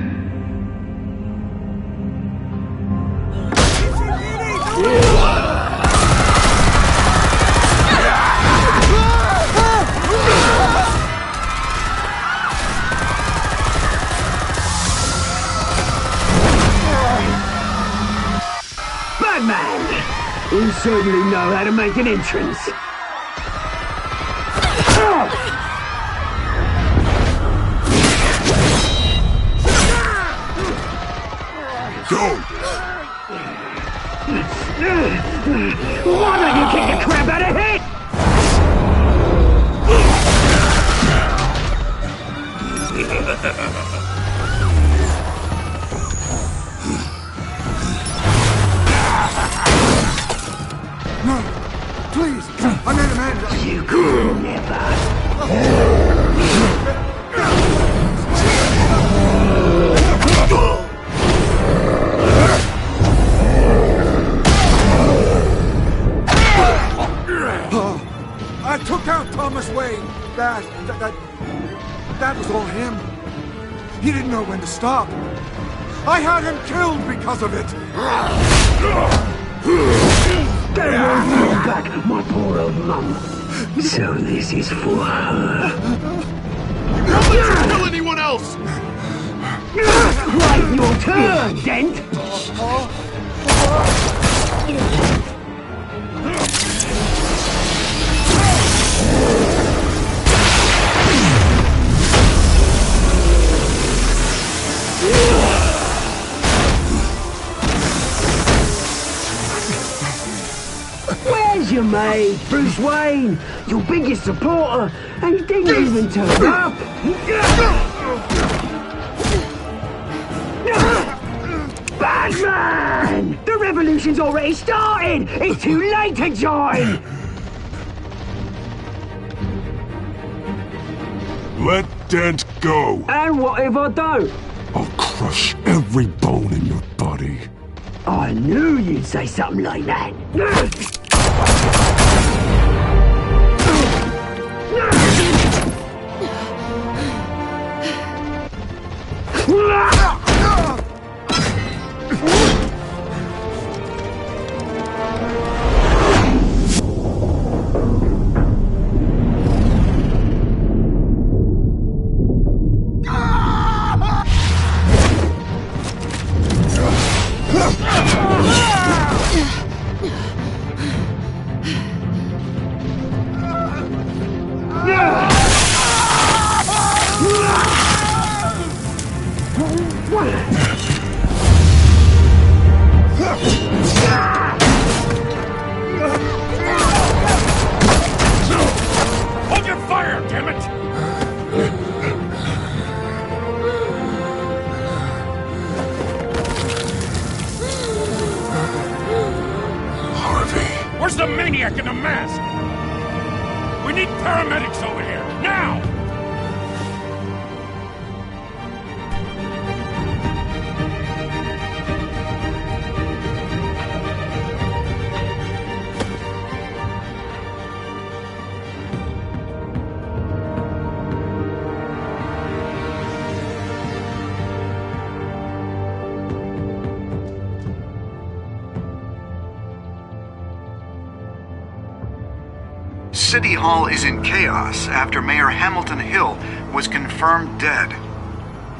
Batman! You certainly know how to make an entrance. Go! Why don't you kick the crap out of it? No, please, I made a man. You could never. I took out Thomas Wayne. That was all him. He didn't know when to stop. I had him killed because of it. They won't bring back my poor old mum. So this is for her. Don't let her kill anyone else! Right, your turn, Dent! Where's your mate, Bruce Wayne? Your biggest supporter, and he didn't even turn up! Batman! The revolution's already started! It's too late to join! Let Dent go. And what if I don't? I'll crush every bone in your body. I knew you'd say something like that. the maniac in the mask? We need paramedics over here, now! City Hall is in chaos after Mayor Hamilton Hill was confirmed dead.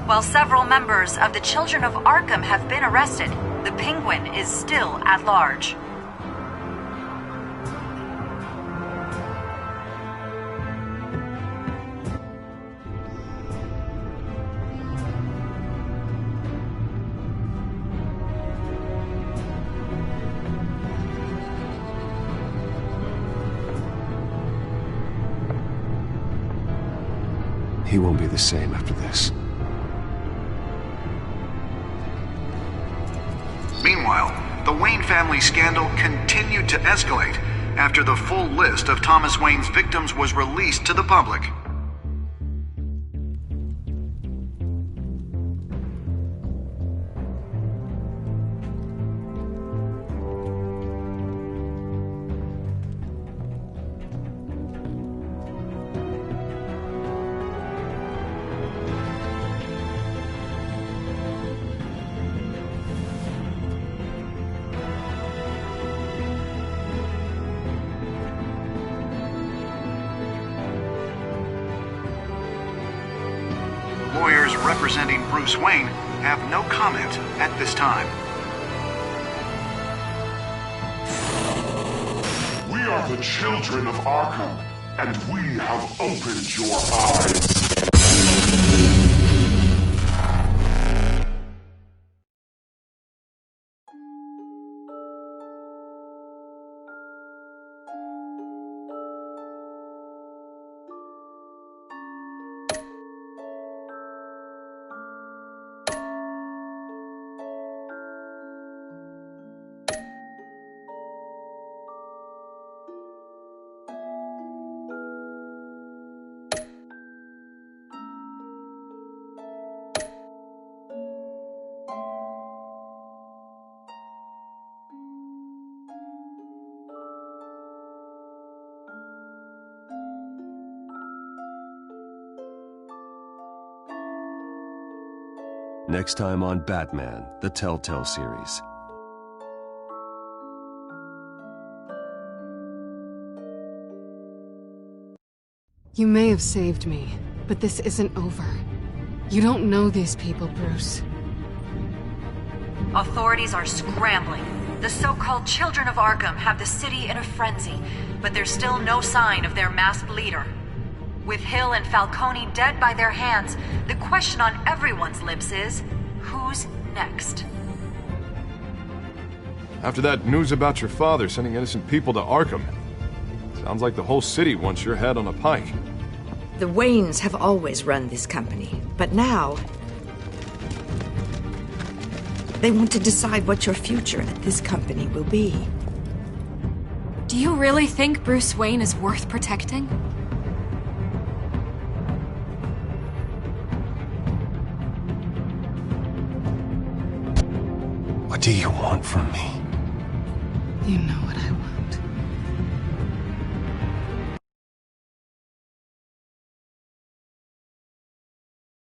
While several members of the Children of Arkham have been arrested, the Penguin is still at large. He won't be the same after this. Meanwhile, the Wayne family scandal continued to escalate after the full list of Thomas Wayne's victims was released to the public. Lawyers representing Bruce Wayne have no comment at this time. We are the children of Arkham, and we have opened your eyes. Next time on Batman, the Telltale series. You may have saved me, but this isn't over. You don't know these people, Bruce. Authorities are scrambling. The so-called Children of Arkham have the city in a frenzy, but there's still no sign of their masked leader. With Hill and Falcone dead by their hands, the question on everyone's lips is, who's next? After that news about your father sending innocent people to Arkham, sounds like the whole city wants your head on a pike. The Waynes have always run this company, but now they want to decide what your future at this company will be. Do you really think Bruce Wayne is worth protecting? What do you want from me? You know